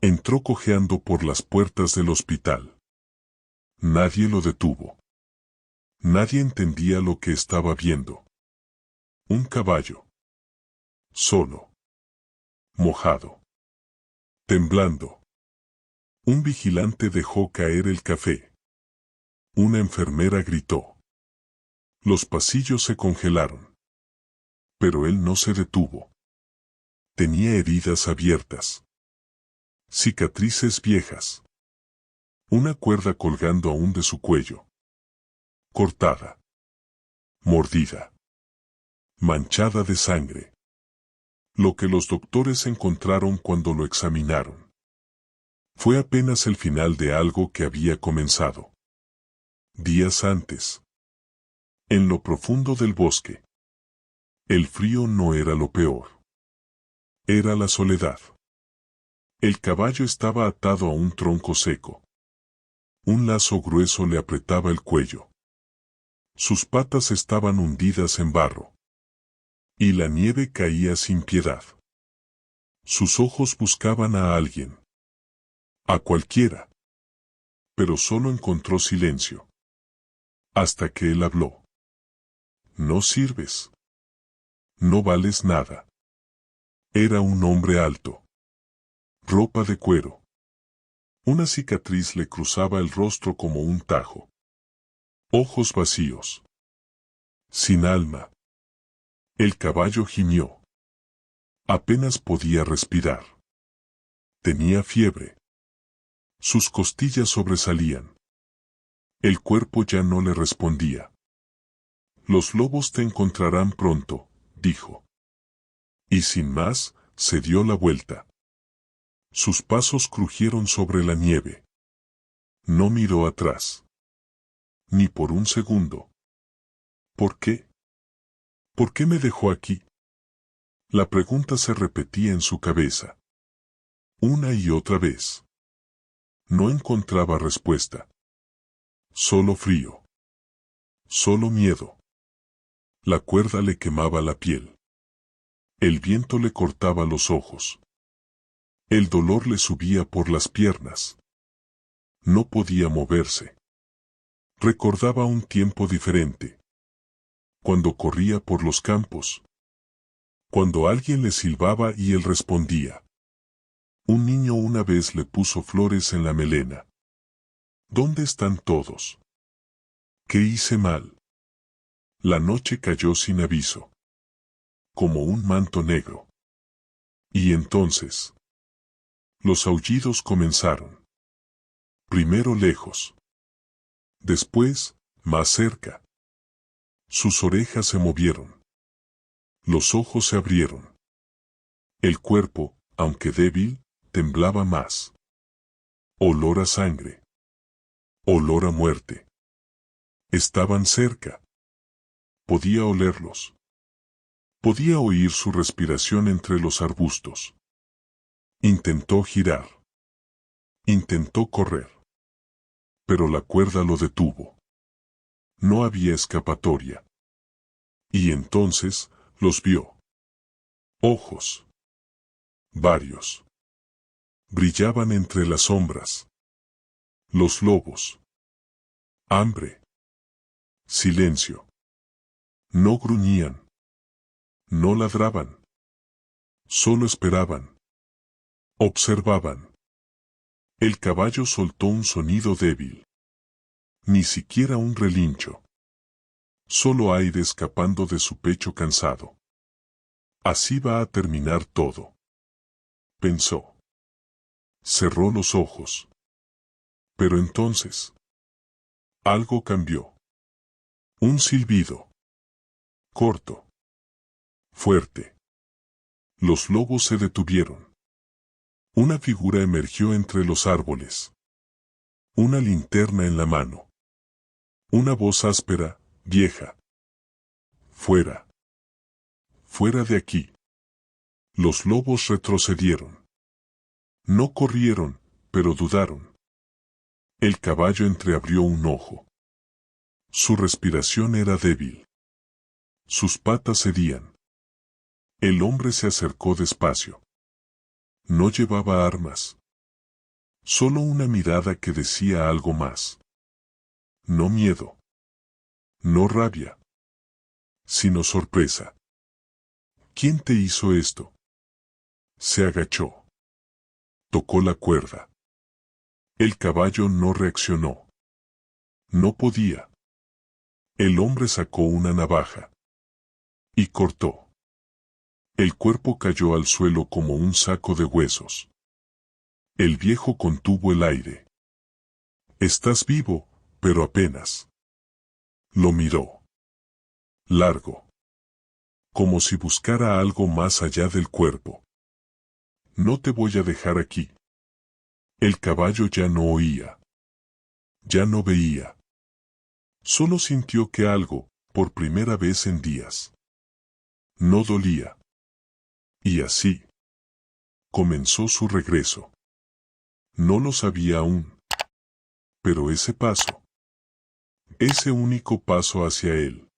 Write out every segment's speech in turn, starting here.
Entró cojeando por las puertas del hospital. Nadie lo detuvo. Nadie entendía lo que estaba viendo. Un caballo. Solo. Mojado. Temblando. Un vigilante dejó caer el café. Una enfermera gritó. Los pasillos se congelaron. Pero él no se detuvo. Tenía heridas abiertas. Cicatrices viejas. Una cuerda colgando aún de su cuello. Cortada. Mordida. Manchada de sangre. Lo que los doctores encontraron cuando lo examinaron fue apenas el final de algo que había comenzado días antes. En lo profundo del bosque. El frío no era lo peor. Era la soledad. El caballo estaba atado a un tronco seco. Un lazo grueso le apretaba el cuello. Sus patas estaban hundidas en barro. Y la nieve caía sin piedad. Sus ojos buscaban a alguien. A cualquiera. Pero solo encontró silencio. Hasta que él habló. No sirves. No vales nada. Era un hombre alto. Ropa de cuero. Una cicatriz le cruzaba el rostro como un tajo. Ojos vacíos. Sin alma. El caballo gimió. Apenas podía respirar. Tenía fiebre. Sus costillas sobresalían. El cuerpo ya no le respondía. Los lobos te encontrarán pronto, dijo. Y sin más, se dio la vuelta. Sus pasos crujieron sobre la nieve. No miró atrás. Ni por un segundo. ¿Por qué? ¿Por qué me dejó aquí? La pregunta se repetía en su cabeza. Una y otra vez. No encontraba respuesta. Solo frío. Solo miedo. La cuerda le quemaba la piel. El viento le cortaba los ojos. El dolor le subía por las piernas. No podía moverse. Recordaba un tiempo diferente. Cuando corría por los campos. Cuando alguien le silbaba y él respondía. Un niño una vez le puso flores en la melena. ¿Dónde están todos? ¿Qué hice mal? La noche cayó sin aviso. Como un manto negro. Y entonces. Los aullidos comenzaron. Primero lejos. Después, más cerca. Sus orejas se movieron. Los ojos se abrieron. El cuerpo, aunque débil, temblaba más. Olor a sangre. Olor a muerte. Estaban cerca. Podía olerlos. Podía oír su respiración entre los arbustos. Intentó girar. Intentó correr. Pero la cuerda lo detuvo. No había escapatoria. Y entonces, los vio. Ojos. Varios. Brillaban entre las sombras. Los lobos. Hambre. Silencio. No gruñían. No ladraban. Solo esperaban. Observaban. El caballo soltó un sonido débil. Ni siquiera un relincho. Solo aire escapando de su pecho cansado. Así va a terminar todo. Pensó. Cerró los ojos. Pero entonces. Algo cambió. Un silbido. Corto. Fuerte. Los lobos se detuvieron. Una figura emergió entre los árboles. Una linterna en la mano. Una voz áspera, vieja. Fuera. Fuera de aquí. Los lobos retrocedieron. No corrieron, pero dudaron. El caballo entreabrió un ojo. Su respiración era débil. Sus patas cedían. El hombre se acercó despacio. No llevaba armas. Solo una mirada que decía algo más. No miedo. No rabia. Sino sorpresa. ¿Quién te hizo esto? Se agachó. Tocó la cuerda. El caballo no reaccionó. No podía. El hombre sacó una navaja. Y cortó. El cuerpo cayó al suelo como un saco de huesos. El viejo contuvo el aire. Estás vivo, pero apenas. Lo miró. Largo. Como si buscara algo más allá del cuerpo. No te voy a dejar aquí. El caballo ya no oía. Ya no veía. Solo sintió que algo, por primera vez en días, no dolía. Y así comenzó su regreso. No lo sabía aún. Pero ese paso, ese único paso hacia él,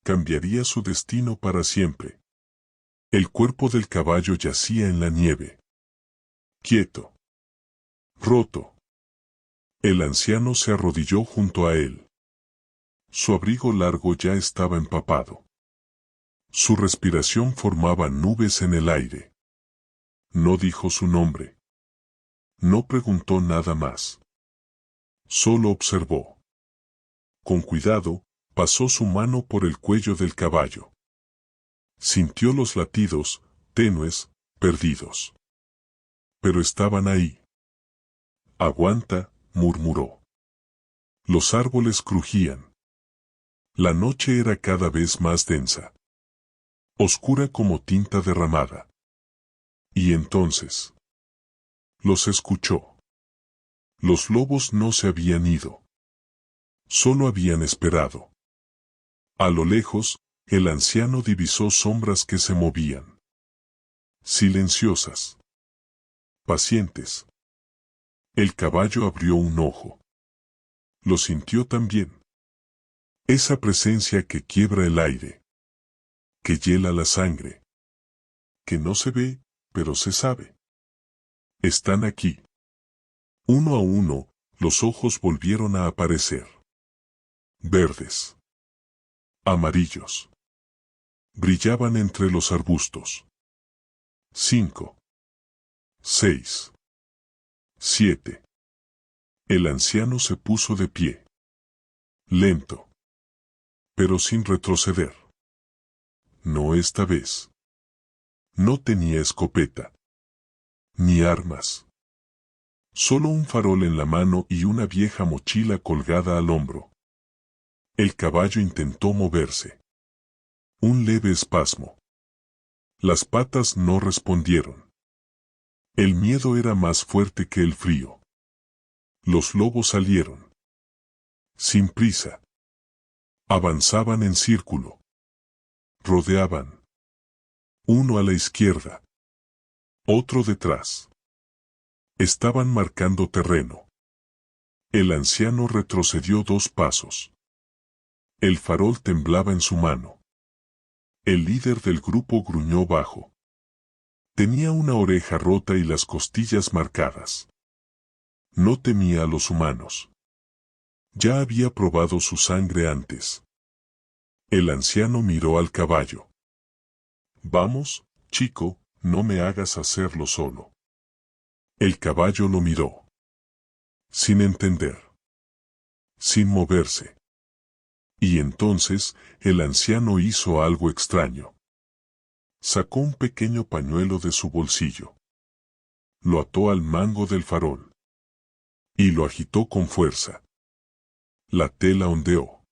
cambiaría su destino para siempre. El cuerpo del caballo yacía en la nieve. Quieto. Roto. El anciano se arrodilló junto a él. Su abrigo largo ya estaba empapado. Su respiración formaba nubes en el aire. No dijo su nombre. No preguntó nada más. Solo observó. Con cuidado, pasó su mano por el cuello del caballo. Sintió los latidos, tenues, perdidos. Pero estaban ahí. Aguanta, murmuró. Los árboles crujían. La noche era cada vez más densa. Oscura como tinta derramada. Y entonces los escuchó. Los lobos no se habían ido. Solo habían esperado. A lo lejos, el anciano divisó sombras que se movían. Silenciosas. Pacientes. El caballo abrió un ojo. Lo sintió también. Esa presencia que quiebra el aire. Que hiela la sangre. Que no se ve, pero se sabe. Están aquí. Uno a uno, los ojos volvieron a aparecer. Verdes. Amarillos. Brillaban entre los arbustos. 5. 6. 7. El anciano se puso de pie. Lento. Pero sin retroceder. No esta vez. No tenía escopeta. Ni armas. Solo un farol en la mano y una vieja mochila colgada al hombro. El caballo intentó moverse. Un leve espasmo. Las patas no respondieron. El miedo era más fuerte que el frío. Los lobos salieron. Sin prisa. Avanzaban en círculo. Rodeaban. Uno a la izquierda. Otro detrás. Estaban marcando terreno. El anciano retrocedió 2 pasos. El farol temblaba en su mano. El líder del grupo gruñó bajo. Tenía una oreja rota y las costillas marcadas. No temía a los humanos. Ya había probado su sangre antes. El anciano miró al caballo. Vamos, chico, no me hagas hacerlo solo. El caballo lo miró. Sin entender. Sin moverse. Y entonces, el anciano hizo algo extraño. Sacó un pequeño pañuelo de su bolsillo. Lo ató al mango del farol. Y lo agitó con fuerza. La tela ondeó.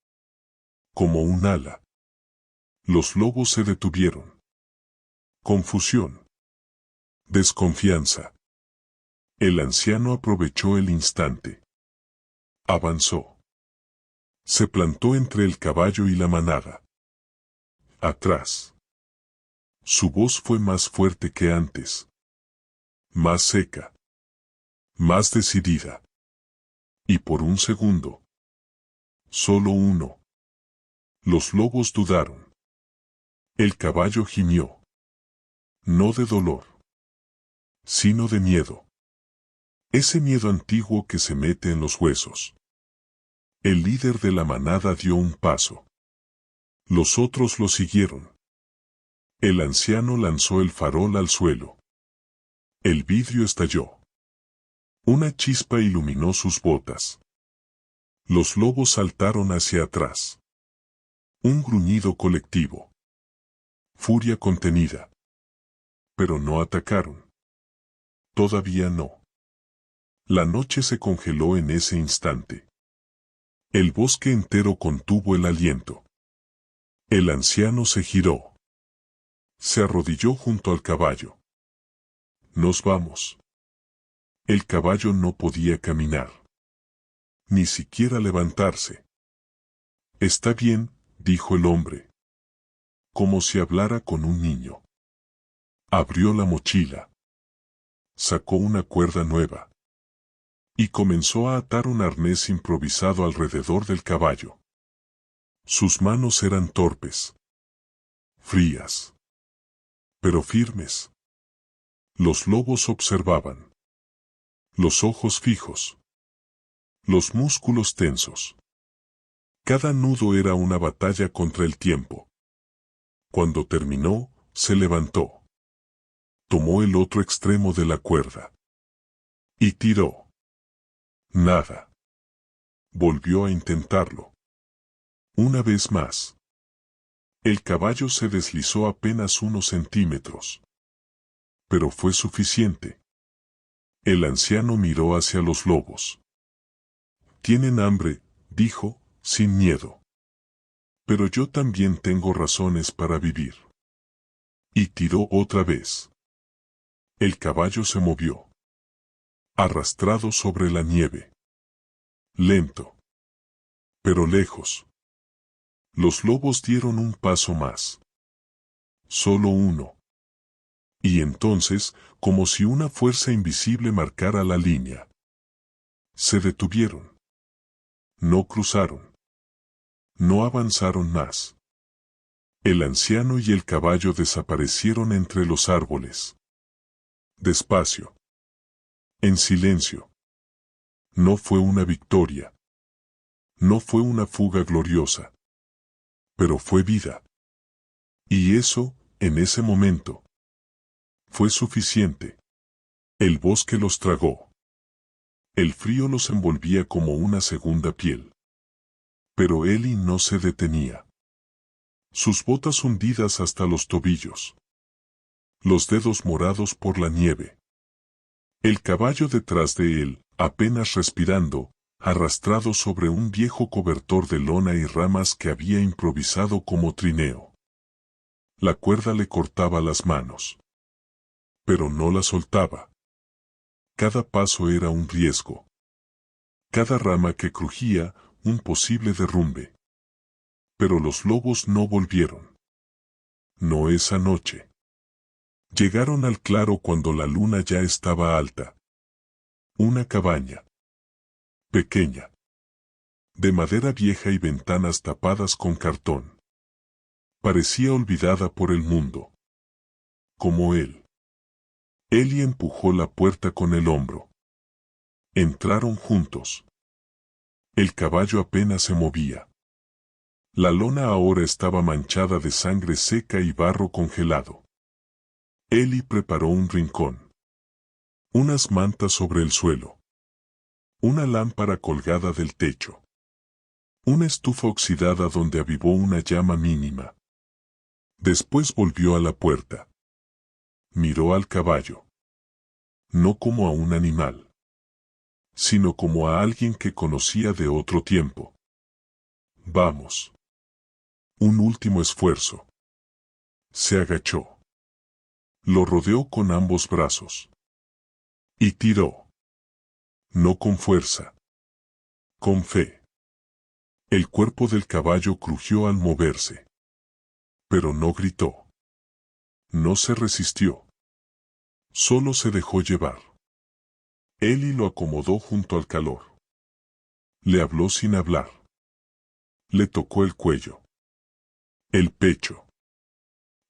Como un ala. Los lobos se detuvieron. Confusión. Desconfianza. El anciano aprovechó el instante. Avanzó. Se plantó entre el caballo y la manada. Atrás. Su voz fue más fuerte que antes. Más seca. Más decidida. Y por un segundo. Solo uno. Los lobos dudaron. El caballo gimió. No de dolor. Sino de miedo. Ese miedo antiguo que se mete en los huesos. El líder de la manada dio un paso. Los otros lo siguieron. El anciano lanzó el farol al suelo. El vidrio estalló. Una chispa iluminó sus botas. Los lobos saltaron hacia atrás. Un gruñido colectivo. Furia contenida. Pero no atacaron. Todavía no. La noche se congeló en ese instante. El bosque entero contuvo el aliento. El anciano se giró. Se arrodilló junto al caballo. Nos vamos. El caballo no podía caminar. Ni siquiera levantarse. Está bien, dijo el hombre. Como si hablara con un niño. Abrió la mochila. Sacó una cuerda nueva. Y comenzó a atar un arnés improvisado alrededor del caballo. Sus manos eran torpes. Frías. Pero firmes. Los lobos observaban. Los ojos fijos. Los músculos tensos. Cada nudo era una batalla contra el tiempo. Cuando terminó, se levantó. Tomó el otro extremo de la cuerda. Y tiró. Nada. Volvió a intentarlo. Una vez más. El caballo se deslizó apenas unos centímetros. Pero fue suficiente. El anciano miró hacia los lobos. Tienen hambre, dijo, sin miedo. Pero yo también tengo razones para vivir. Y tiró otra vez. El caballo se movió. Arrastrado sobre la nieve. Lento. Pero lejos. Los lobos dieron un paso más. Solo uno. Y entonces, como si una fuerza invisible marcara la línea. Se detuvieron. No cruzaron. No avanzaron más. El anciano y el caballo desaparecieron entre los árboles. Despacio. En silencio. No fue una victoria. No fue una fuga gloriosa. Pero fue vida. Y eso, en ese momento, fue suficiente. El bosque los tragó. El frío los envolvía como una segunda piel. Pero Eli no se detenía. Sus botas hundidas hasta los tobillos. Los dedos morados por la nieve. El caballo detrás de él, apenas respirando, arrastrado sobre un viejo cobertor de lona y ramas que había improvisado como trineo. La cuerda le cortaba las manos. Pero no la soltaba. Cada paso era un riesgo. Cada rama que crujía, un posible derrumbe. Pero los lobos no volvieron. No esa noche. Llegaron al claro cuando la luna ya estaba alta. Una cabaña. Pequeña. De madera vieja y ventanas tapadas con cartón. Parecía olvidada por el mundo. Como él. Eli empujó la puerta con el hombro. Entraron juntos. El caballo apenas se movía. La lona ahora estaba manchada de sangre seca y barro congelado. Eli preparó un rincón. Unas mantas sobre el suelo. Una lámpara colgada del techo. Una estufa oxidada donde avivó una llama mínima. Después volvió a la puerta. Miró al caballo. No como a un animal, sino como a alguien que conocía de otro tiempo. Vamos. Un último esfuerzo. Se agachó. Lo rodeó con ambos brazos. Y tiró. No con fuerza. Con fe. El cuerpo del caballo crujió al moverse. Pero no gritó. No se resistió. Solo se dejó llevar. Eli lo acomodó junto al calor. Le habló sin hablar. Le tocó el cuello. El pecho.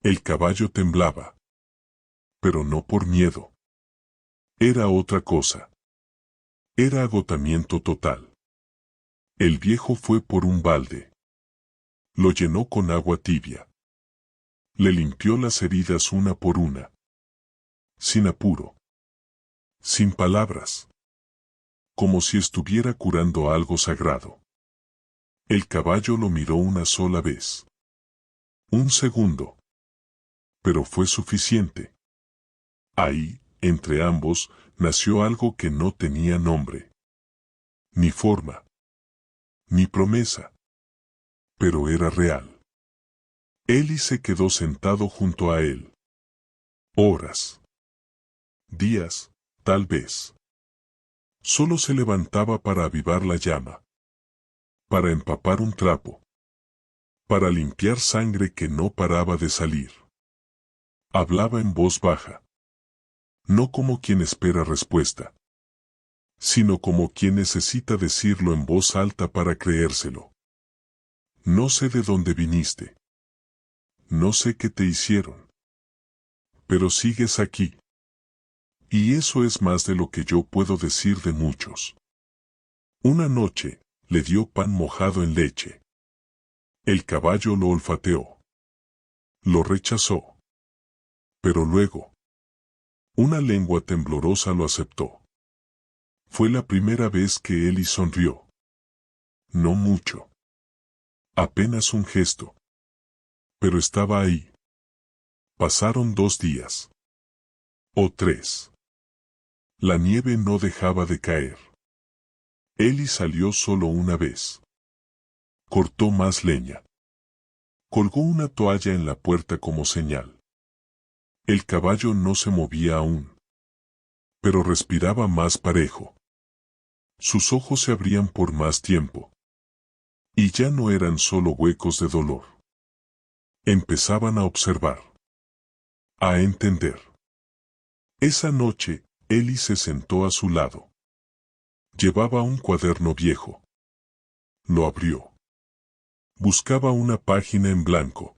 El caballo temblaba. Pero no por miedo. Era otra cosa. Era agotamiento total. El viejo fue por un balde. Lo llenó con agua tibia. Le limpió las heridas una por una. Sin apuro. Sin palabras. Como si estuviera curando algo sagrado. El caballo lo miró una sola vez. Un segundo. Pero fue suficiente. Ahí, entre ambos, nació algo que no tenía nombre. Ni forma. Ni promesa. Pero era real. Eli se quedó sentado junto a él. Horas. Días, tal vez. Solo se levantaba para avivar la llama. Para empapar un trapo. Para limpiar sangre que no paraba de salir. Hablaba en voz baja. No como quien espera respuesta, sino como quien necesita decirlo en voz alta para creérselo. No sé de dónde viniste. No sé qué te hicieron. Pero sigues aquí. Y eso es más de lo que yo puedo decir de muchos. Una noche, le dio pan mojado en leche. El caballo lo olfateó. Lo rechazó. Pero luego, una lengua temblorosa lo aceptó. Fue la primera vez que Eli sonrió. No mucho. Apenas un gesto. Pero estaba ahí. Pasaron 2 días. O 3. La nieve no dejaba de caer. Eli salió solo una vez. Cortó más leña. Colgó una toalla en la puerta como señal. El caballo no se movía aún. Pero respiraba más parejo. Sus ojos se abrían por más tiempo. Y ya no eran solo huecos de dolor. Empezaban a observar. A entender. Esa noche, Eli se sentó a su lado. Llevaba un cuaderno viejo. Lo abrió. Buscaba una página en blanco.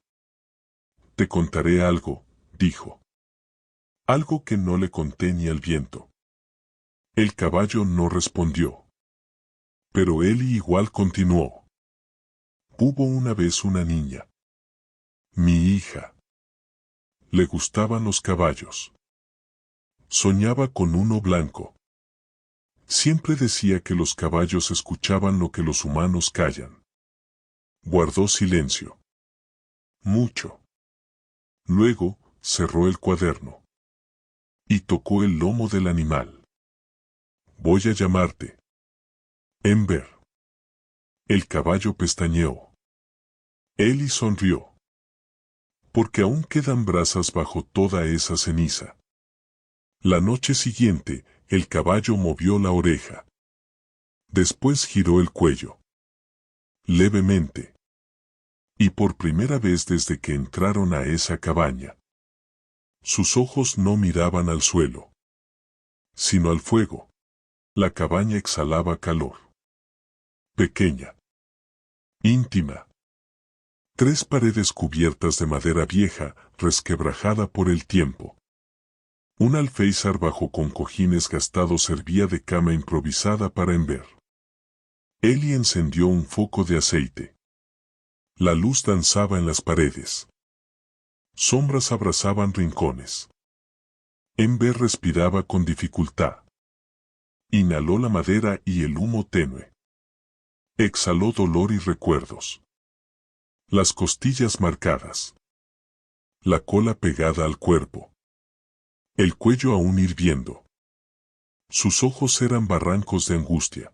Te contaré algo, dijo. Algo que no le conté ni al viento. El caballo no respondió. Pero Eli igual continuó. Hubo una vez una niña. Mi hija. Le gustaban los caballos. Soñaba con uno blanco. Siempre decía que los caballos escuchaban lo que los humanos callan. Guardó silencio. Mucho. Luego, cerró el cuaderno. Y tocó el lomo del animal. Voy a llamarte Ember. El caballo pestañeó. Eli sonrió. Porque aún quedan brasas bajo toda esa ceniza. La noche siguiente, el caballo movió la oreja. Después giró el cuello. Levemente. Y por primera vez desde que entraron a esa cabaña. Sus ojos no miraban al suelo, sino al fuego. La cabaña exhalaba calor. Pequeña. Íntima. 3 paredes cubiertas de madera vieja, resquebrajada por el tiempo. Un alféizar bajo con cojines gastados servía de cama improvisada para Ember. Eli encendió un foco de aceite. La luz danzaba en las paredes. Sombras abrazaban rincones. Ember respiraba con dificultad. Inhaló la madera y el humo tenue. Exhaló dolor y recuerdos. Las costillas marcadas. La cola pegada al cuerpo. El cuello aún hirviendo. Sus ojos eran barrancos de angustia.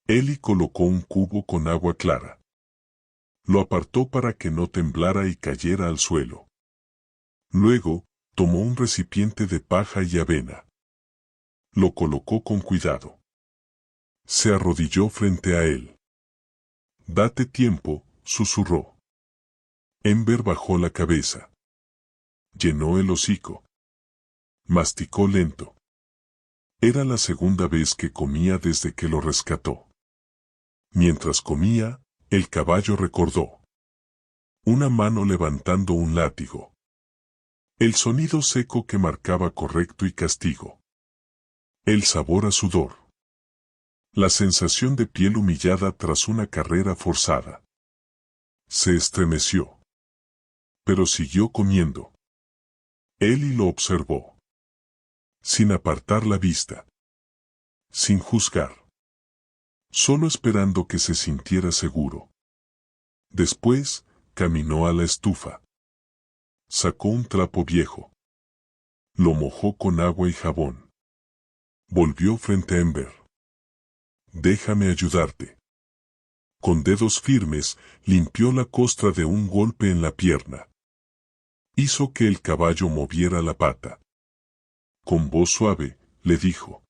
Eli colocó un cubo con agua clara. Lo apartó para que no temblara y cayera al suelo. Luego, tomó un recipiente de paja y avena. Lo colocó con cuidado. Se arrodilló frente a él. Date tiempo, susurró. Ember bajó la cabeza. Llenó el hocico. Masticó lento. Era la segunda vez que comía desde que lo rescató. Mientras comía, el caballo recordó. Una mano levantando un látigo. El sonido seco que marcaba correcto y castigo. El sabor a sudor. La sensación de piel humillada tras una carrera forzada. Se estremeció. Pero siguió comiendo. Ellie lo observó. Sin apartar la vista. Sin juzgar. Solo esperando que se sintiera seguro. Después, caminó a la estufa. Sacó un trapo viejo. Lo mojó con agua y jabón. Volvió frente a Ember. Déjame ayudarte. Con dedos firmes, limpió la costra de un golpe en la pierna. Hizo que el caballo moviera la pata. Con voz suave, le dijo.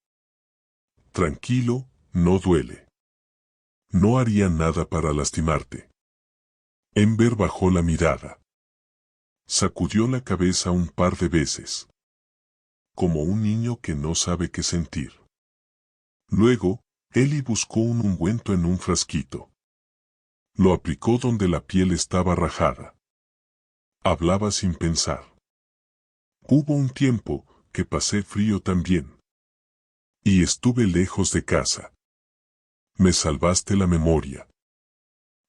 Tranquilo, no duele. No haría nada para lastimarte. Ember bajó la mirada. Sacudió la cabeza un par de veces. Como un niño que no sabe qué sentir. Luego, Ellie buscó un ungüento en un frasquito. Lo aplicó donde la piel estaba rajada. Hablaba sin pensar. Hubo un tiempo que pasé frío también. Y estuve lejos de casa. Me salvaste la memoria.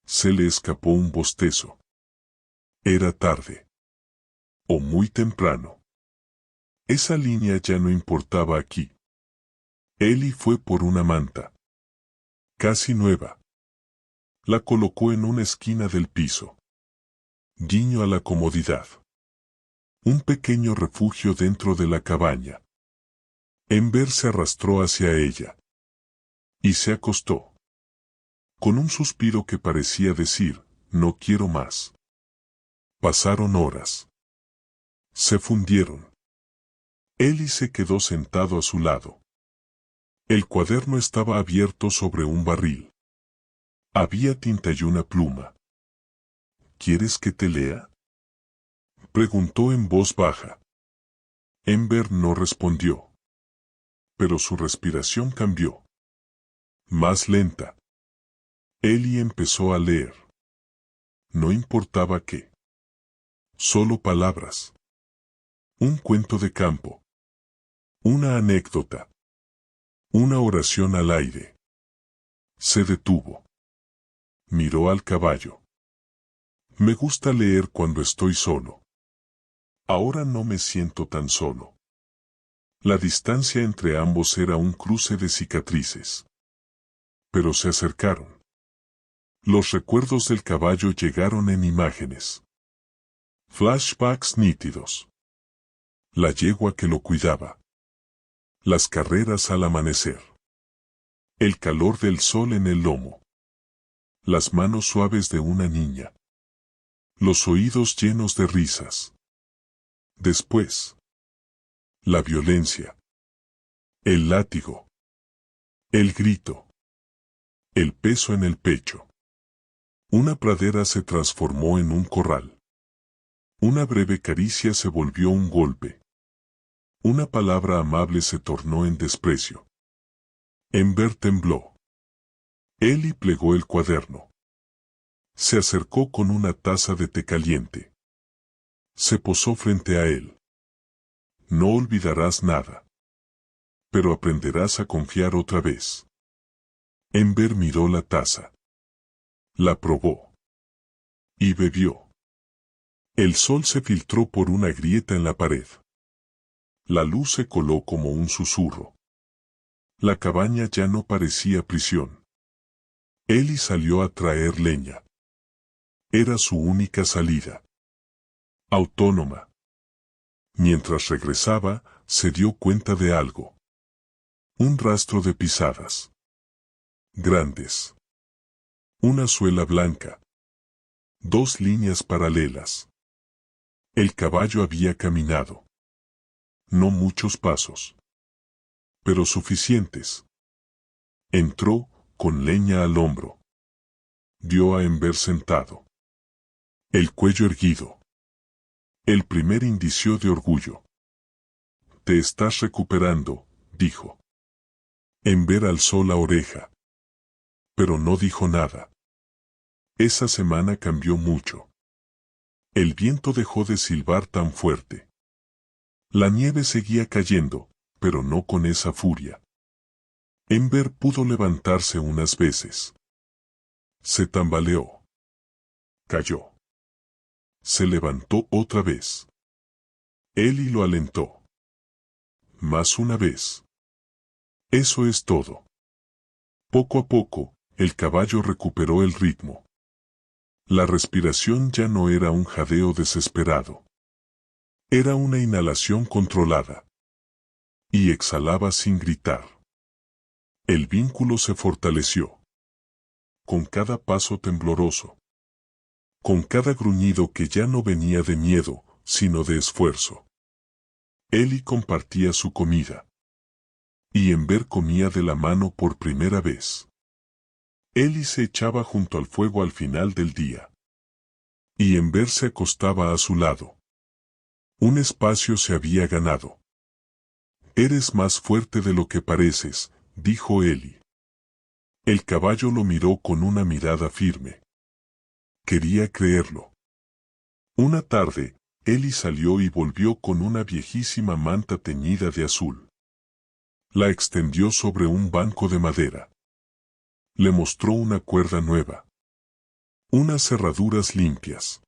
Se le escapó un bostezo. Era tarde. O muy temprano. Esa línea ya no importaba aquí. Ellie fue por una manta. Casi nueva. La colocó en una esquina del piso. Guiño a la comodidad. Un pequeño refugio dentro de la cabaña. Ember se arrastró hacia ella. Y se acostó. Con un suspiro que parecía decir, no quiero más. Pasaron horas. Se fundieron. Ellie se quedó sentado a su lado. El cuaderno estaba abierto sobre un barril. Había tinta y una pluma. ¿Quieres que te lea? Preguntó en voz baja. Ember no respondió. Pero su respiración cambió. Más lenta. Ellie empezó a leer. No importaba qué. Solo palabras. Un cuento de campo. Una anécdota. Una oración al aire. Se detuvo. Miró al caballo. Me gusta leer cuando estoy solo. Ahora no me siento tan solo. La distancia entre ambos era un cruce de cicatrices. Pero se acercaron. Los recuerdos del caballo llegaron en imágenes. Flashbacks nítidos. La yegua que lo cuidaba. Las carreras al amanecer. El calor del sol en el lomo. Las manos suaves de una niña. Los oídos llenos de risas. Después. La violencia. El látigo. El grito. El peso en el pecho. Una pradera se transformó en un corral. Una breve caricia se volvió un golpe. Una palabra amable se tornó en desprecio. Ember tembló. Ellie plegó el cuaderno. Se acercó con una taza de té caliente. Se posó frente a él. No olvidarás nada. Pero aprenderás a confiar otra vez. Ember miró la taza. La probó. Y bebió. El sol se filtró por una grieta en la pared. La luz se coló como un susurro. La cabaña ya no parecía prisión. Ellie salió a traer leña. Era su única salida. Autónoma. Mientras regresaba, se dio cuenta de algo. Un rastro de pisadas. Grandes. Una suela blanca. 2 líneas paralelas. El caballo había caminado. No muchos pasos. Pero suficientes. Entró, con leña al hombro. Dio a Ember sentado. El cuello erguido. El primer indicio de orgullo. Te estás recuperando, dijo. Ember alzó la oreja. Pero no dijo nada. Esa semana cambió mucho. El viento dejó de silbar tan fuerte. La nieve seguía cayendo, pero no con esa furia. Enver pudo levantarse unas veces. Se tambaleó. Cayó. Se levantó otra vez. Eli lo alentó. Más una vez. Eso es todo. Poco a poco, el caballo recuperó el ritmo. La respiración ya no era un jadeo desesperado. Era una inhalación controlada. Y exhalaba sin gritar. El vínculo se fortaleció. Con cada paso tembloroso. Con cada gruñido que ya no venía de miedo, sino de esfuerzo. Eli compartía su comida. Y Enver comía de la mano por primera vez. Eli se echaba junto al fuego al final del día. Y Enver se acostaba a su lado. Un espacio se había ganado. Eres más fuerte de lo que pareces, dijo Eli. El caballo lo miró con una mirada firme. Quería creerlo. Una tarde, Eli salió y volvió con una viejísima manta teñida de azul. La extendió sobre un banco de madera. Le mostró una cuerda nueva. Unas cerraduras limpias.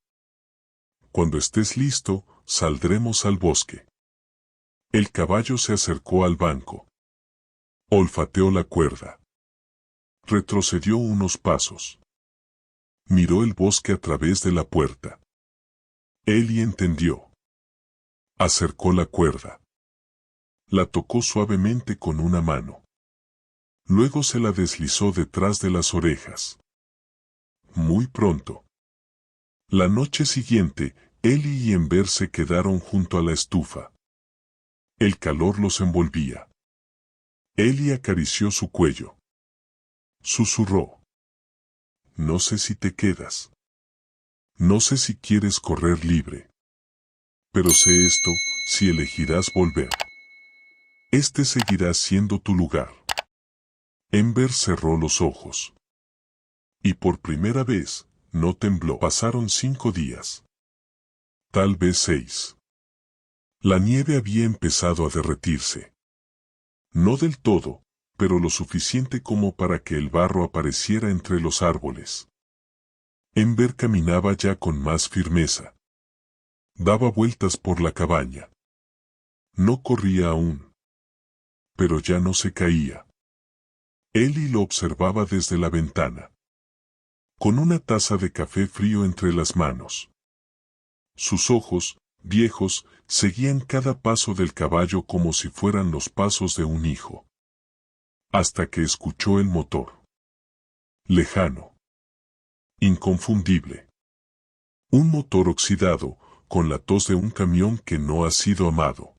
Cuando estés listo, saldremos al bosque. El caballo se acercó al banco. Olfateó la cuerda. Retrocedió unos pasos. Miró el bosque a través de la puerta. Eli entendió. Acercó la cuerda. La tocó suavemente con una mano. Luego se la deslizó detrás de las orejas. Muy pronto. La noche siguiente, Eli y Enver se quedaron junto a la estufa. El calor los envolvía. Eli acarició su cuello. Susurró. No sé si te quedas. No sé si quieres correr libre. Pero sé esto, si elegirás volver. Este seguirá siendo tu lugar. Enver cerró los ojos. Y por primera vez, no tembló. Pasaron 5 días. Tal vez 6. La nieve había empezado a derretirse. No del todo, pero lo suficiente como para que el barro apareciera entre los árboles. Enver caminaba ya con más firmeza. Daba vueltas por la cabaña. No corría aún. Pero ya no se caía. Eli lo observaba desde la ventana. Con una taza de café frío entre las manos. Sus ojos, viejos, seguían cada paso del caballo como si fueran los pasos de un hijo. Hasta que escuchó el motor. Lejano. Inconfundible. Un motor oxidado, con la tos de un camión que no ha sido amado.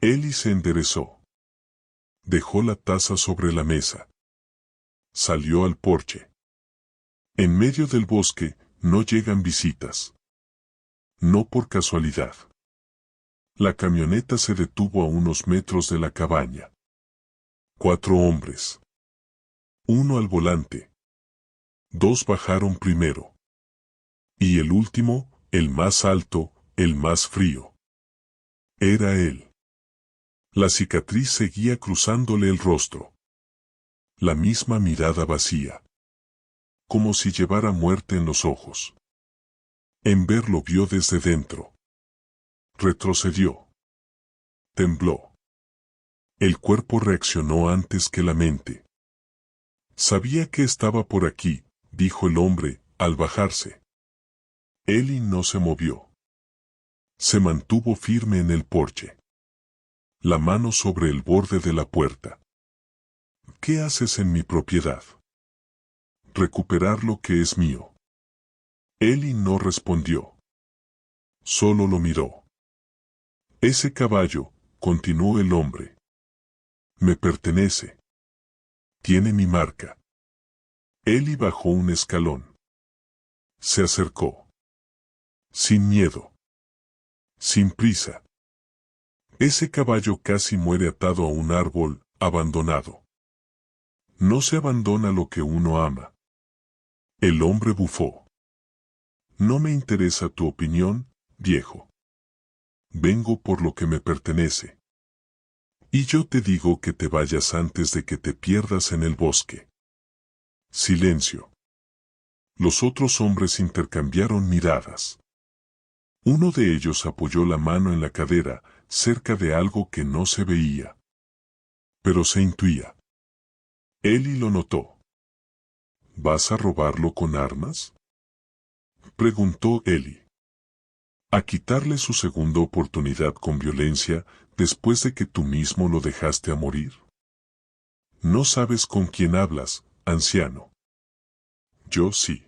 Eli se enderezó. Dejó la taza sobre la mesa. Salió al porche. En medio del bosque, no llegan visitas. No por casualidad. La camioneta se detuvo a unos metros de la cabaña. 4 hombres. 1 al volante. 2 bajaron primero. Y el último, el más alto, el más frío. Era él. La cicatriz seguía cruzándole el rostro. La misma mirada vacía. Como si llevara muerte en los ojos. Enver lo vio desde dentro. Retrocedió. Tembló. El cuerpo reaccionó antes que la mente. Sabía que estaba por aquí, dijo el hombre, al bajarse. Eli no se movió. Se mantuvo firme en el porche. La mano sobre el borde de la puerta. ¿Qué haces en mi propiedad? Recuperar lo que es mío. Eli no respondió. Solo lo miró. Ese caballo, continuó el hombre. Me pertenece. Tiene mi marca. Eli bajó un escalón. Se acercó. Sin miedo. Sin prisa. Ese caballo casi muere atado a un árbol, abandonado. No se abandona lo que uno ama. El hombre bufó. No me interesa tu opinión, viejo. Vengo por lo que me pertenece. Y yo te digo que te vayas antes de que te pierdas en el bosque. Silencio. Los otros hombres intercambiaron miradas. Uno de ellos apoyó la mano en la cadera, cerca de algo que no se veía. Pero se intuía. Eli lo notó. ¿Vas a robarlo con armas?, preguntó Eli. ¿A quitarle su segunda oportunidad con violencia después de que tú mismo lo dejaste a morir? No sabes con quién hablas, anciano. Yo sí.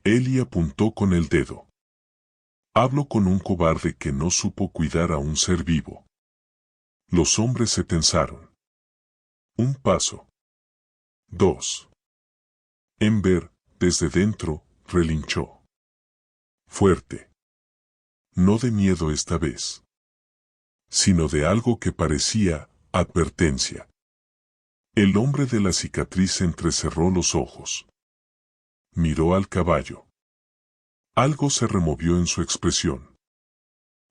Eli apuntó con el dedo. Hablo con un cobarde que no supo cuidar a un ser vivo. Los hombres se tensaron. Un paso. 2. Ember, desde dentro, relinchó. Fuerte. No de miedo esta vez, sino de algo que parecía advertencia. El hombre de la cicatriz entrecerró los ojos. Miró al caballo. Algo se removió en su expresión.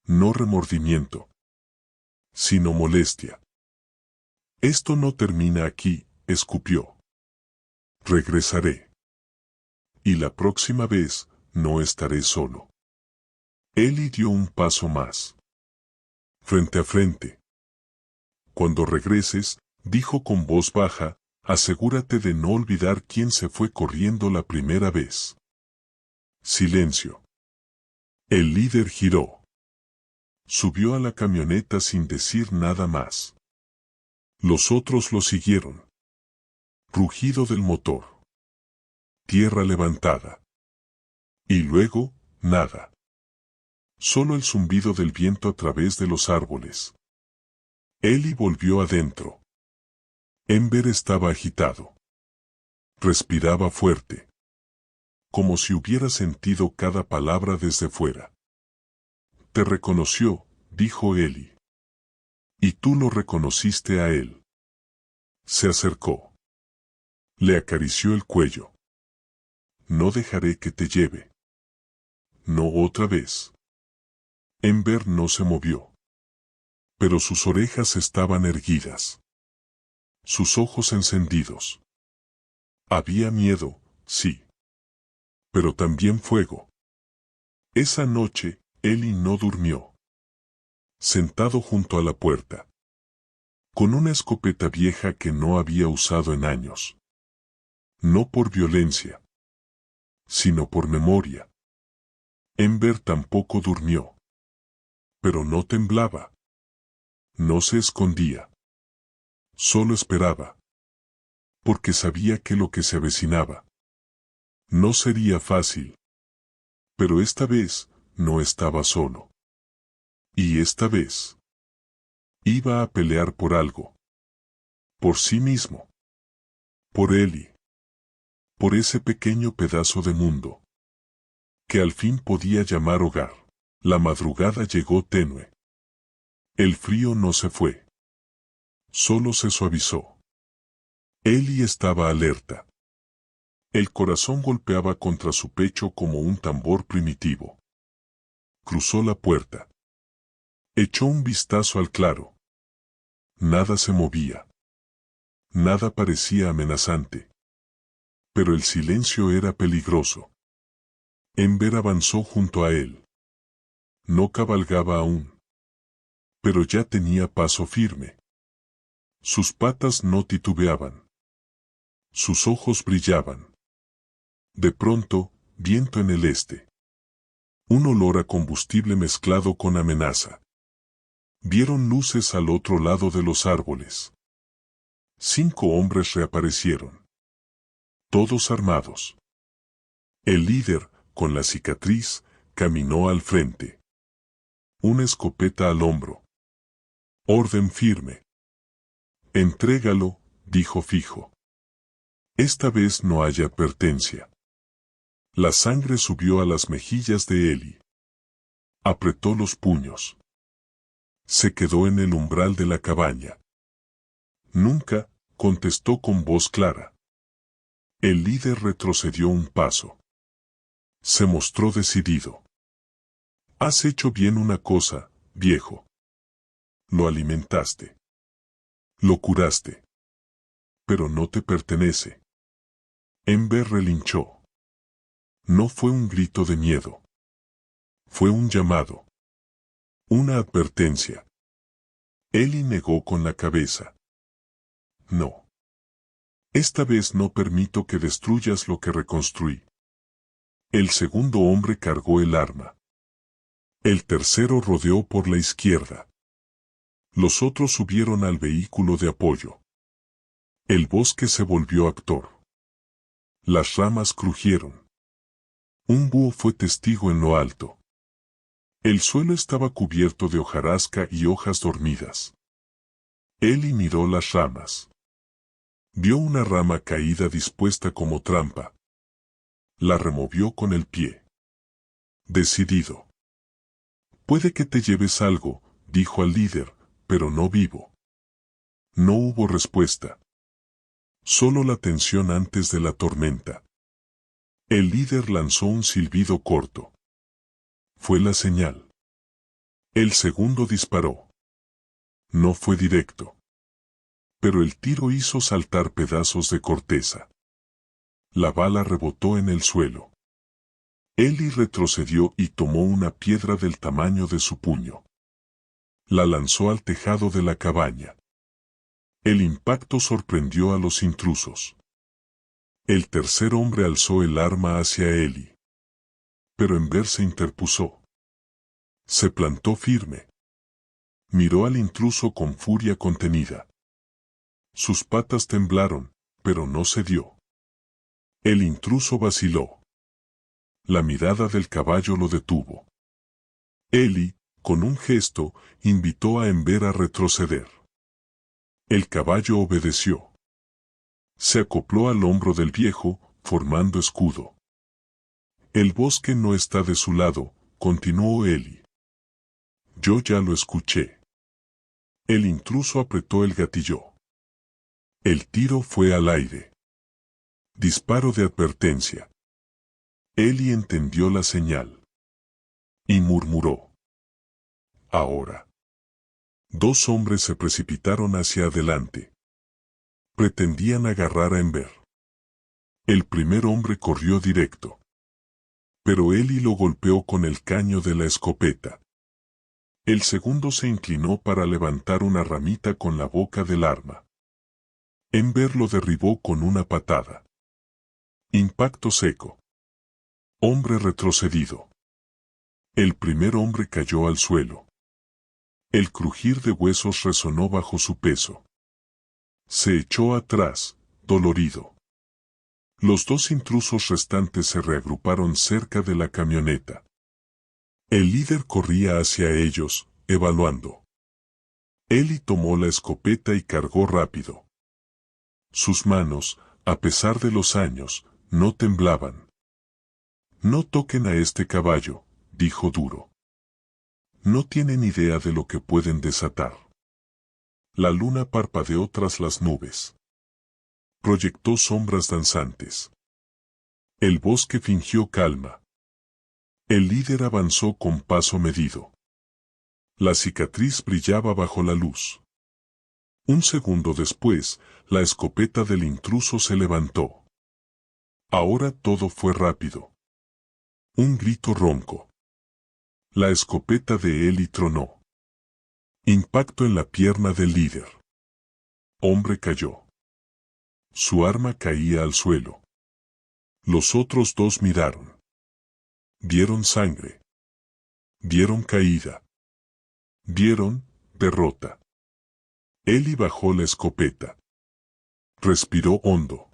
No remordimiento, sino molestia. Esto no termina aquí, escupió. Regresaré. Y la próxima vez, no estaré solo. Eli dio un paso más. Frente a frente. Cuando regreses, dijo con voz baja, asegúrate de no olvidar quién se fue corriendo la primera vez. Silencio. El líder giró. Subió a la camioneta sin decir nada más. Los otros lo siguieron. Rugido del motor. Tierra levantada. Y luego, nada. Solo el zumbido del viento a través de los árboles. Eli volvió adentro. Ember estaba agitado. Respiraba fuerte. Como si hubiera sentido cada palabra desde fuera. Te reconoció, dijo Eli. Y tú lo reconociste a él. Se acercó. Le acarició el cuello. No dejaré que te lleve. No otra vez. Ember no se movió. Pero sus orejas estaban erguidas. Sus ojos encendidos. Había miedo, sí. Pero también fuego. Esa noche, Eli no durmió. Sentado junto a la puerta. Con una escopeta vieja que no había usado en años. No por violencia, sino por memoria. Ember tampoco durmió. Pero no temblaba. No se escondía. Solo esperaba. Porque sabía que lo que se avecinaba no sería fácil. Pero esta vez, no estaba solo. Y esta vez, iba a pelear por algo. Por sí mismo. Por Eli. Por ese pequeño pedazo de mundo. Que al fin podía llamar hogar. La madrugada llegó tenue. El frío no se fue. Solo se suavizó. Eli estaba alerta. El corazón golpeaba contra su pecho como un tambor primitivo. Cruzó la puerta. Echó un vistazo al claro. Nada se movía. Nada parecía amenazante. Pero el silencio era peligroso. Ember avanzó junto a él. No cabalgaba aún. Pero ya tenía paso firme. Sus patas no titubeaban. Sus ojos brillaban. De pronto, viento en el este. Un olor a combustible mezclado con amenaza. Vieron luces al otro lado de los árboles. 5 hombres reaparecieron. Todos armados. El líder, con la cicatriz, caminó al frente. Una escopeta al hombro. Orden firme. Entrégalo, dijo fijo. Esta vez no hay advertencia. La sangre subió a las mejillas de Eli. Apretó los puños. Se quedó en el umbral de la cabaña. Nunca, contestó con voz clara. El líder retrocedió un paso. Se mostró decidido. Has hecho bien una cosa, viejo. Lo alimentaste. Lo curaste. Pero no te pertenece. Ember relinchó. No fue un grito de miedo. Fue un llamado. Una advertencia. Ellie negó con la cabeza. No. Esta vez no permito que destruyas lo que reconstruí. El segundo hombre cargó el arma. El tercero rodeó por la izquierda. Los otros subieron al vehículo de apoyo. El bosque se volvió actor. Las ramas crujieron. Un búho fue testigo en lo alto. El suelo estaba cubierto de hojarasca y hojas dormidas. Ellie miró las ramas. Vio una rama caída dispuesta como trampa. La removió con el pie. Decidido. Puede que te lleves algo, dijo al líder, pero no vivo. No hubo respuesta. Solo la tensión antes de la tormenta. El líder lanzó un silbido corto. Fue la señal. El segundo disparó. No fue directo. Pero el tiro hizo saltar pedazos de corteza. La bala rebotó en el suelo. Ellie retrocedió y tomó una piedra del tamaño de su puño. La lanzó al tejado de la cabaña. El impacto sorprendió a los intrusos. El tercer hombre alzó el arma hacia Ellie. Pero Ember se interpuso. Se plantó firme. Miró al intruso con furia contenida. Sus patas temblaron, pero no cedió. El intruso vaciló. La mirada del caballo lo detuvo. Ellie, con un gesto, invitó a Ember a retroceder. El caballo obedeció. Se acopló al hombro del viejo, formando escudo. El bosque no está de su lado, continuó Ellie. Yo ya lo escuché. El intruso apretó el gatillo. El tiro fue al aire. Disparo de advertencia. Ellie entendió la señal. Y murmuró. Ahora. Dos hombres se precipitaron hacia adelante. Pretendían agarrar a Ember. El primer hombre corrió directo. Pero Ellie lo golpeó con el caño de la escopeta. El segundo se inclinó para levantar una ramita con la boca del arma. Ember lo derribó con una patada. Impacto seco. Hombre retrocedido. El primer hombre cayó al suelo. El crujir de huesos resonó bajo su peso. Se echó atrás, dolorido. Los dos intrusos restantes se reagruparon cerca de la camioneta. El líder corría hacia ellos, evaluando. Ellie tomó la escopeta y cargó rápido. Sus manos, a pesar de los años, no temblaban. No toquen a este caballo, dijo duro. No tienen idea de lo que pueden desatar. La luna parpadeó tras las nubes. Proyectó sombras danzantes. El bosque fingió calma. El líder avanzó con paso medido. La cicatriz brillaba bajo la luz. Un segundo después, la escopeta del intruso se levantó. Ahora todo fue rápido. Un grito ronco. La escopeta de Ellie tronó. Impacto en la pierna del líder. Hombre cayó. Su arma caía al suelo. Los otros dos miraron. Vieron sangre. Vieron caída. Vieron derrota. Ellie bajó la escopeta. Respiró hondo.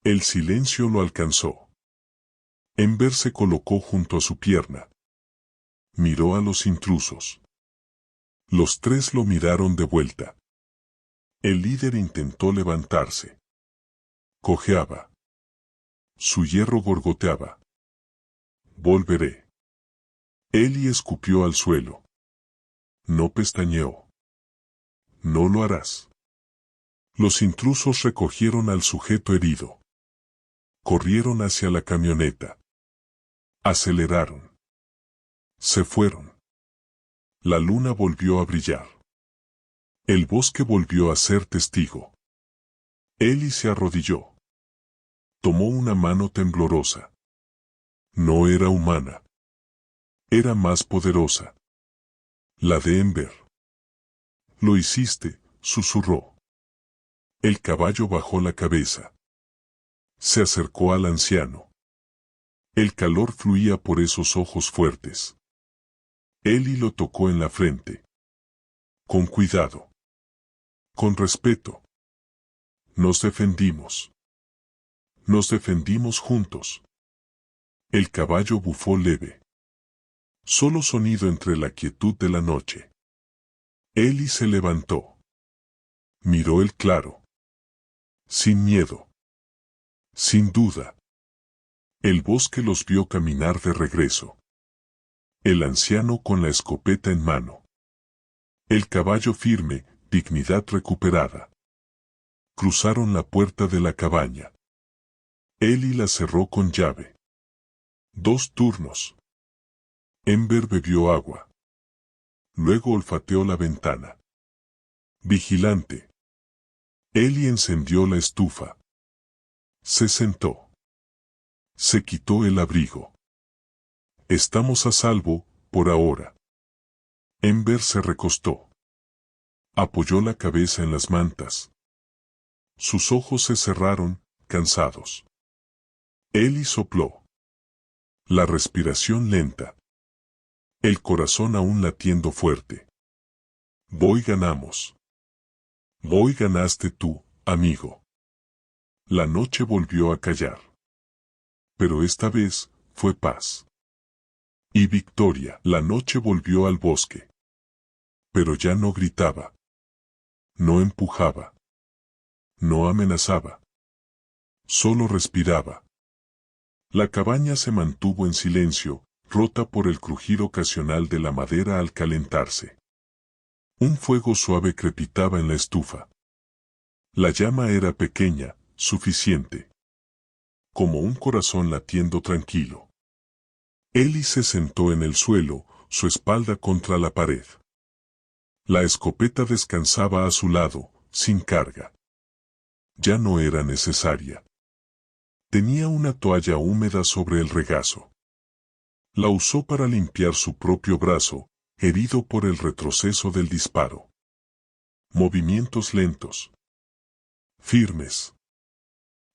El silencio lo alcanzó. Ember se colocó junto a su pierna. Miró a los intrusos. Los tres lo miraron de vuelta. El líder intentó levantarse. Cojeaba. Su hierro gorgoteaba. Volveré. Ellie escupió al suelo. No pestañeó. No lo harás. Los intrusos recogieron al sujeto herido. Corrieron hacia la camioneta. Aceleraron. Se fueron. La luna volvió a brillar. El bosque volvió a ser testigo. Ellie se arrodilló. Tomó una mano temblorosa. No era humana. Era más poderosa. La de Ember. Lo hiciste, susurró. El caballo bajó la cabeza. Se acercó al anciano. El calor fluía por esos ojos fuertes. Ellie lo tocó en la frente. Con cuidado. Con respeto. Nos defendimos. Nos defendimos juntos. El caballo bufó leve. Solo sonido entre la quietud de la noche. Ellie se levantó. Miró el claro. Sin miedo. Sin duda. El bosque los vio caminar de regreso. El anciano con la escopeta en mano. El caballo firme, dignidad recuperada. Cruzaron la puerta de la cabaña. Ellie la cerró con llave. 2 turnos. Ember bebió agua. Luego olfateó la ventana. Vigilante. Ellie encendió la estufa. Se sentó. Se quitó el abrigo. Estamos a salvo, por ahora. Ember se recostó. Apoyó la cabeza en las mantas. Sus ojos se cerraron, cansados. Ellie sopló. La respiración lenta. El corazón aún latiendo fuerte. Voy ganamos. Voy ganaste tú, amigo. La noche volvió a callar. Pero esta vez, fue paz. Y victoria. La noche volvió al bosque. Pero ya no gritaba. No empujaba. No amenazaba. Solo respiraba. La cabaña se mantuvo en silencio, rota por el crujir ocasional de la madera al calentarse. Un fuego suave crepitaba en la estufa. La llama era pequeña, suficiente. Como un corazón latiendo tranquilo. Ellie se sentó en el suelo, su espalda contra la pared. La escopeta descansaba a su lado, sin carga. Ya no era necesaria. Tenía una toalla húmeda sobre el regazo. La usó para limpiar su propio brazo, herido por el retroceso del disparo. Movimientos lentos. Firmes.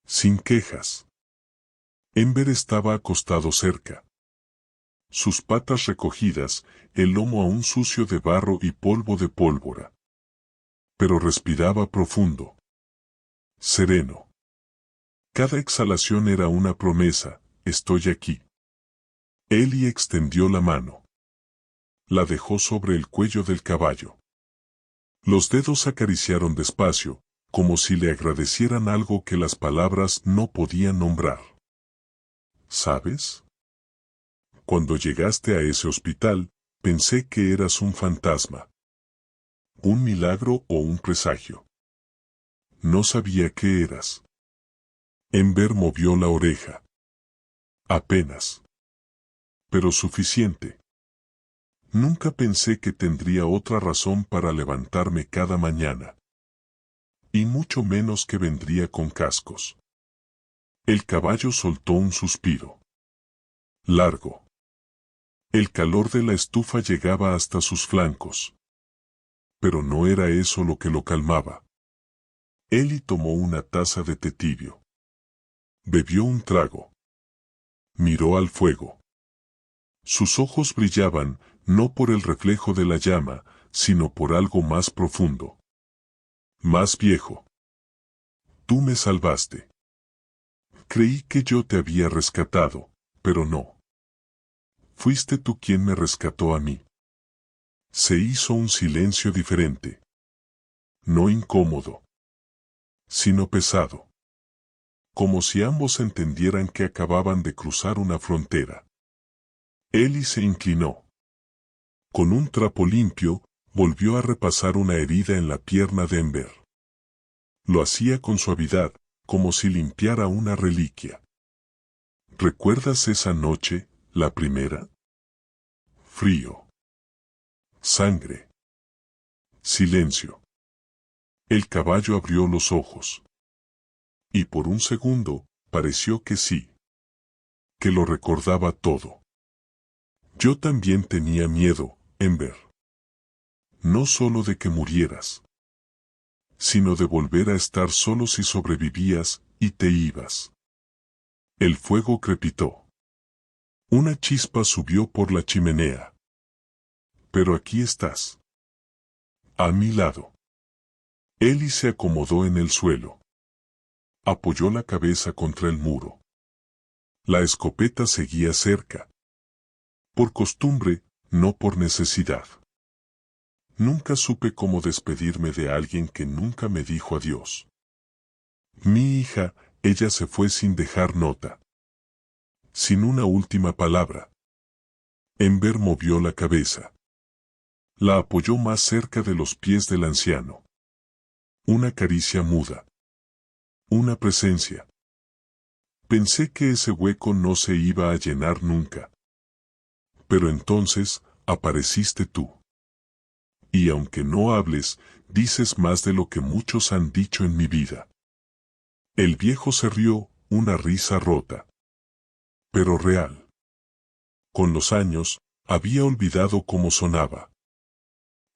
Sin quejas. Ember estaba acostado cerca. Sus patas recogidas, el lomo aún sucio de barro y polvo de pólvora. Pero respiraba profundo. Sereno. Cada exhalación era una promesa, estoy aquí. Ellie extendió la mano. La dejó sobre el cuello del caballo. Los dedos acariciaron despacio, como si le agradecieran algo que las palabras no podían nombrar. ¿Sabes? Cuando llegaste a ese hospital, pensé que eras un fantasma. Un milagro o un presagio. No sabía qué eras. Ember movió la oreja. Apenas. Pero suficiente. Nunca pensé que tendría otra razón para levantarme cada mañana. Y mucho menos que vendría con cascos. El caballo soltó un suspiro. Largo. El calor de la estufa llegaba hasta sus flancos. Pero no era eso lo que lo calmaba. Ellie tomó una taza de té tibio. Bebió un trago. Miró al fuego. Sus ojos brillaban, no por el reflejo de la llama, sino por algo más profundo. Más viejo. Tú me salvaste. Creí que yo te había rescatado, pero no. Fuiste tú quien me rescató a mí. Se hizo un silencio diferente. No incómodo, sino pesado. Como si ambos entendieran que acababan de cruzar una frontera. Ellie se inclinó. Con un trapo limpio, volvió a repasar una herida en la pierna de Ember. Lo hacía con suavidad, como si limpiara una reliquia. ¿Recuerdas esa noche, la primera? Frío. Sangre. Silencio. El caballo abrió los ojos. Y por un segundo, pareció que sí. Que lo recordaba todo. Yo también tenía miedo, Ember. No solo de que murieras, sino de volver a estar solo si sobrevivías y te ibas. El fuego crepitó. Una chispa subió por la chimenea. Pero aquí estás. A mi lado. Ellie se acomodó en el suelo. Apoyó la cabeza contra el muro. La escopeta seguía cerca. Por costumbre, no por necesidad. Nunca supe cómo despedirme de alguien que nunca me dijo adiós. Mi hija, ella se fue sin dejar nota. Sin una última palabra. Ember movió la cabeza. La apoyó más cerca de los pies del anciano. Una caricia muda. Una presencia. Pensé que ese hueco no se iba a llenar nunca. Pero entonces, apareciste tú. Y aunque no hables, dices más de lo que muchos han dicho en mi vida. El viejo se rió, una risa rota. Pero real. Con los años, había olvidado cómo sonaba.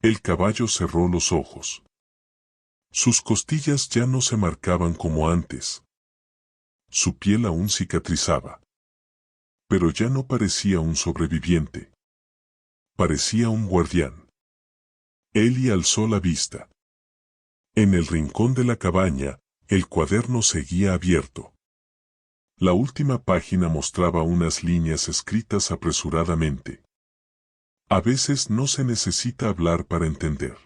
El caballo cerró los ojos. Sus costillas ya no se marcaban como antes. Su piel aún cicatrizaba. Pero ya no parecía un sobreviviente. Parecía un guardián. Ellie alzó la vista. En el rincón de la cabaña, el cuaderno seguía abierto. La última página mostraba unas líneas escritas apresuradamente. A veces no se necesita hablar para entender.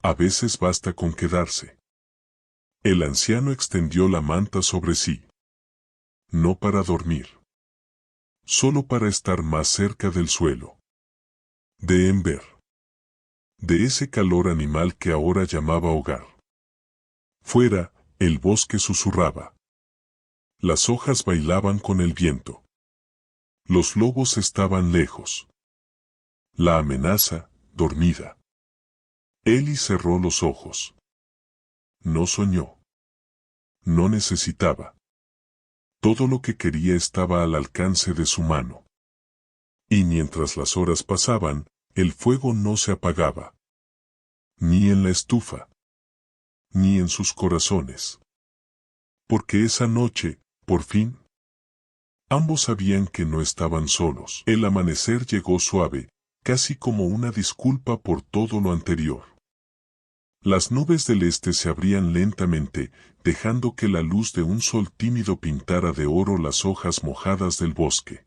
A veces basta con quedarse. El anciano extendió la manta sobre sí. No para dormir. Solo para estar más cerca del suelo. De Ember. De ese calor animal que ahora llamaba hogar. Fuera, el bosque susurraba. Las hojas bailaban con el viento. Los lobos estaban lejos. La amenaza, dormida. Ellie cerró los ojos. No soñó. No necesitaba. Todo lo que quería estaba al alcance de su mano. Y mientras las horas pasaban, el fuego no se apagaba. Ni en la estufa. Ni en sus corazones. Porque esa noche, por fin, ambos sabían que no estaban solos. El amanecer llegó suave, casi como una disculpa por todo lo anterior. Las nubes del este se abrían lentamente, dejando que la luz de un sol tímido pintara de oro las hojas mojadas del bosque.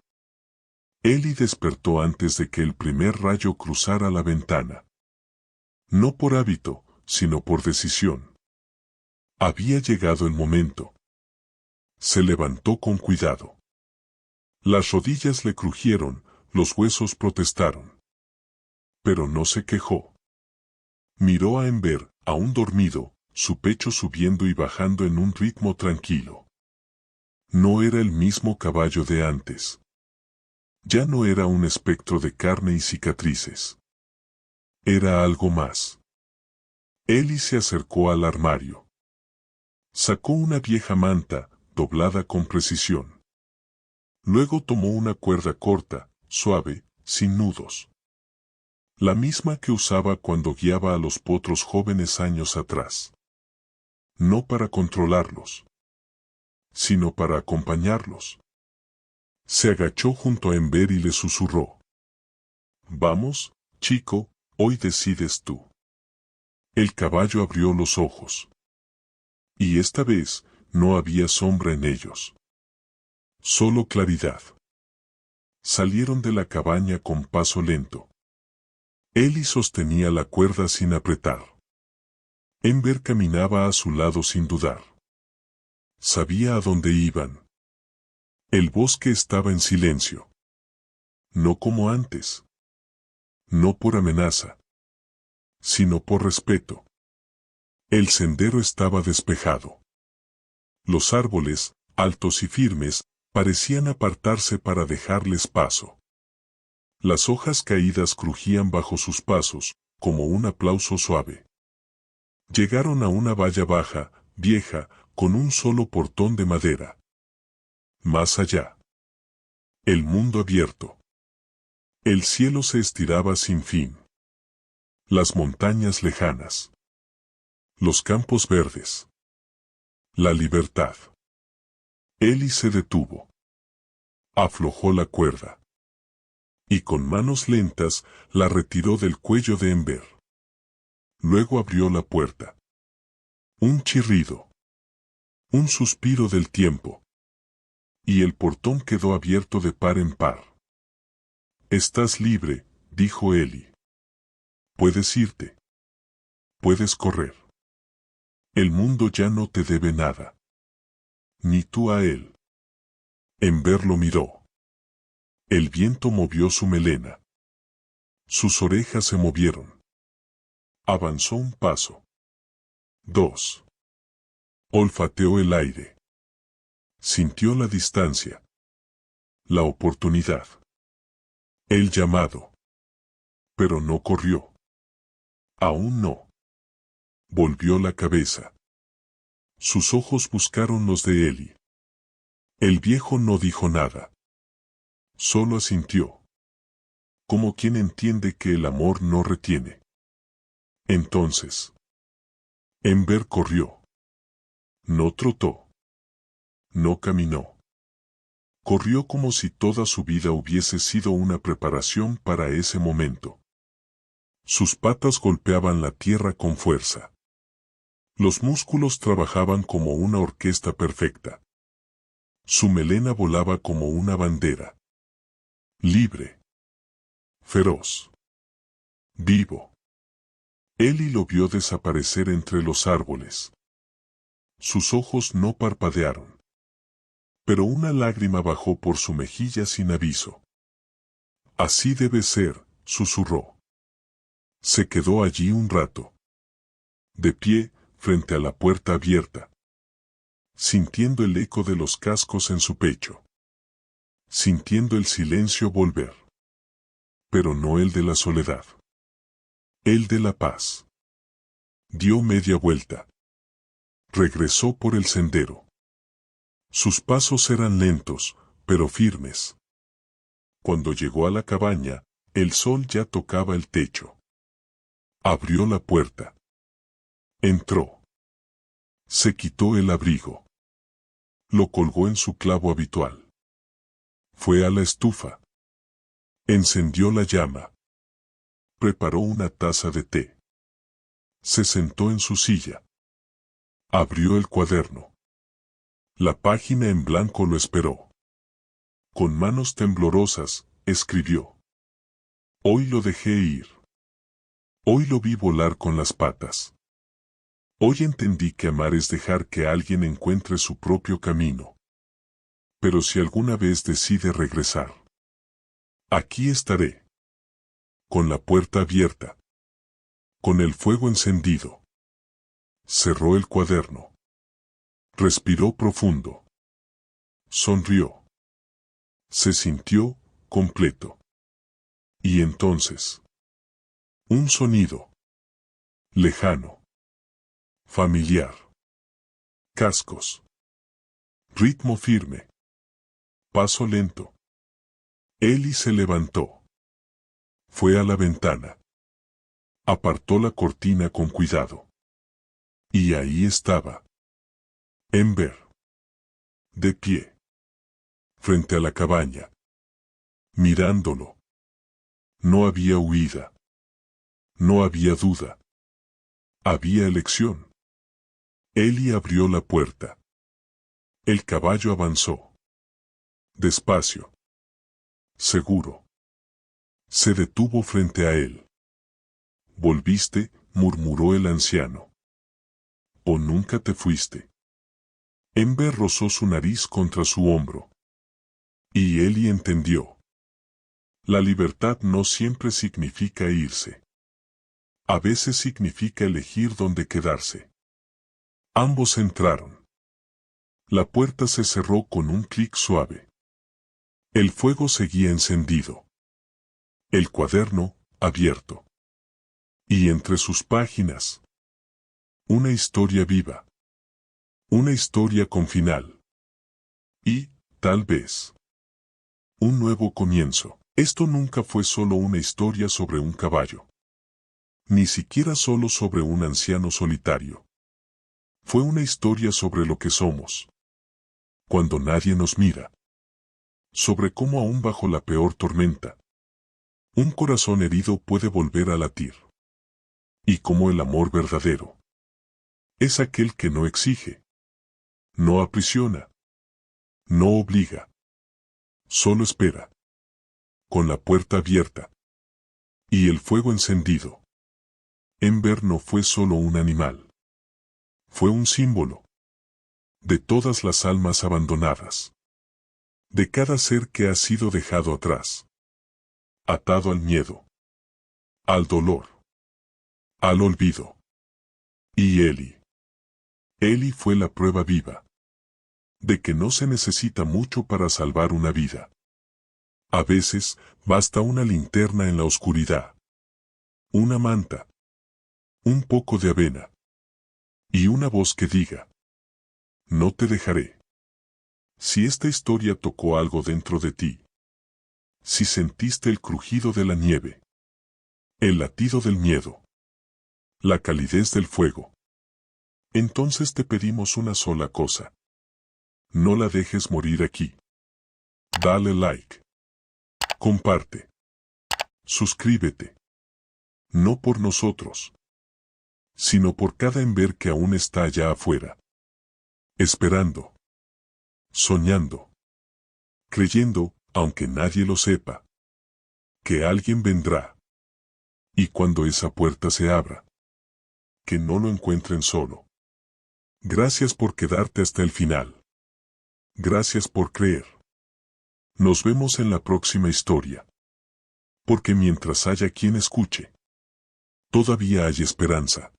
Ellie despertó antes de que el primer rayo cruzara la ventana. No por hábito, sino por decisión. Había llegado el momento. Se levantó con cuidado. Las rodillas le crujieron, los huesos protestaron. Pero no se quejó. Miró a Ember, aún dormido, su pecho subiendo y bajando en un ritmo tranquilo. No era el mismo caballo de antes. Ya no era un espectro de carne y cicatrices. Era algo más. Ellie se acercó al armario. Sacó una vieja manta, doblada con precisión. Luego tomó una cuerda corta, suave, sin nudos. La misma que usaba cuando guiaba a los potros jóvenes años atrás. No para controlarlos, sino para acompañarlos. Se agachó junto a Ember y le susurró. Vamos, chico, hoy decides tú. El caballo abrió los ojos. Y esta vez, no había sombra en ellos. Solo claridad. Salieron de la cabaña con paso lento. Ellie sostenía la cuerda sin apretar. Ember caminaba a su lado sin dudar. Sabía a dónde iban. El bosque estaba en silencio. No como antes. No por amenaza. Sino por respeto. El sendero estaba despejado. Los árboles, altos y firmes, parecían apartarse para dejarles paso. Las hojas caídas crujían bajo sus pasos, como un aplauso suave. Llegaron a una valla baja, vieja, con un solo portón de madera. Más allá. El mundo abierto. El cielo se estiraba sin fin. Las montañas lejanas. Los campos verdes. La libertad. Ellie se detuvo. Aflojó la cuerda. Y con manos lentas la retiró del cuello de Ember. Luego abrió la puerta. Un chirrido. Un suspiro del tiempo. Y el portón quedó abierto de par en par. Estás libre, dijo Ellie. Puedes irte. Puedes correr. El mundo ya no te debe nada. Ni tú a él. Ember lo miró. El viento movió su melena. Sus orejas se movieron. Avanzó un paso. 2. Olfateó el aire. Sintió la distancia. La oportunidad. El llamado. Pero no corrió. Aún no. Volvió la cabeza. Sus ojos buscaron los de Ellie. El viejo no dijo nada. Solo asintió. Como quien entiende que el amor no retiene. Entonces. Ember corrió. No trotó. No caminó. Corrió como si toda su vida hubiese sido una preparación para ese momento. Sus patas golpeaban la tierra con fuerza. Los músculos trabajaban como una orquesta perfecta. Su melena volaba como una bandera. Libre. Feroz. Vivo. Ellie lo vio desaparecer entre los árboles. Sus ojos no parpadearon. Pero una lágrima bajó por su mejilla sin aviso. Así debe ser, susurró. Se quedó allí un rato. De pie, frente a la puerta abierta. Sintiendo el eco de los cascos en su pecho. Sintiendo el silencio volver. Pero no el de la soledad. El de la paz. Dio media vuelta. Regresó por el sendero. Sus pasos eran lentos, pero firmes. Cuando llegó a la cabaña, el sol ya tocaba el techo. Abrió la puerta. Entró. Se quitó el abrigo. Lo colgó en su clavo habitual. Fue a la estufa. Encendió la llama. Preparó una taza de té. Se sentó en su silla. Abrió el cuaderno. La página en blanco lo esperó. Con manos temblorosas, escribió. Hoy lo dejé ir. Hoy lo vi volar con las patas. Hoy entendí que amar es dejar que alguien encuentre su propio camino. Pero si alguna vez decide regresar, aquí estaré. Con la puerta abierta. Con el fuego encendido. Cerró el cuaderno. Respiró profundo. Sonrió. Se sintió completo. Y entonces. Un sonido. Lejano. Familiar. Cascos. Ritmo firme. Paso lento. Ellie se levantó. Fue a la ventana. Apartó la cortina con cuidado. Y ahí estaba. Ember. De pie. Frente a la cabaña. Mirándolo. No había huida. No había duda. Había elección. Ellie abrió la puerta. El caballo avanzó. Despacio. Seguro. Se detuvo frente a él. Volviste, murmuró el anciano. ¿O nunca te fuiste? Ember rozó su nariz contra su hombro. Y Ellie entendió. La libertad no siempre significa irse. A veces significa elegir dónde quedarse. Ambos entraron. La puerta se cerró con un clic suave. El fuego seguía encendido. El cuaderno, abierto. Y entre sus páginas. Una historia viva. Una historia con final. Y, tal vez, un nuevo comienzo. Esto nunca fue solo una historia sobre un caballo. Ni siquiera solo sobre un anciano solitario. Fue una historia sobre lo que somos. Cuando nadie nos mira. Sobre cómo aún bajo la peor tormenta, un corazón herido puede volver a latir. Y cómo el amor verdadero es aquel que no exige, no aprisiona, no obliga, solo espera, con la puerta abierta y el fuego encendido. Ember no fue solo un animal, fue un símbolo de todas las almas abandonadas, de cada ser que ha sido dejado atrás, atado al miedo, al dolor, al olvido. Y Ellie fue la prueba viva de que no se necesita mucho para salvar una vida. A veces, basta una linterna en la oscuridad, una manta, un poco de avena, y una voz que diga: no te dejaré. Si esta historia tocó algo dentro de ti, si sentiste el crujido de la nieve, el latido del miedo, la calidez del fuego, entonces te pedimos una sola cosa. No la dejes morir aquí. Dale like. Comparte. Suscríbete. No por nosotros, sino por cada Ember que aún está allá afuera. Esperando. Soñando. Creyendo, aunque nadie lo sepa, que alguien vendrá. Y cuando esa puerta se abra, que no lo encuentren solo. Gracias por quedarte hasta el final. Gracias por creer. Nos vemos en la próxima historia. Porque mientras haya quien escuche, todavía hay esperanza.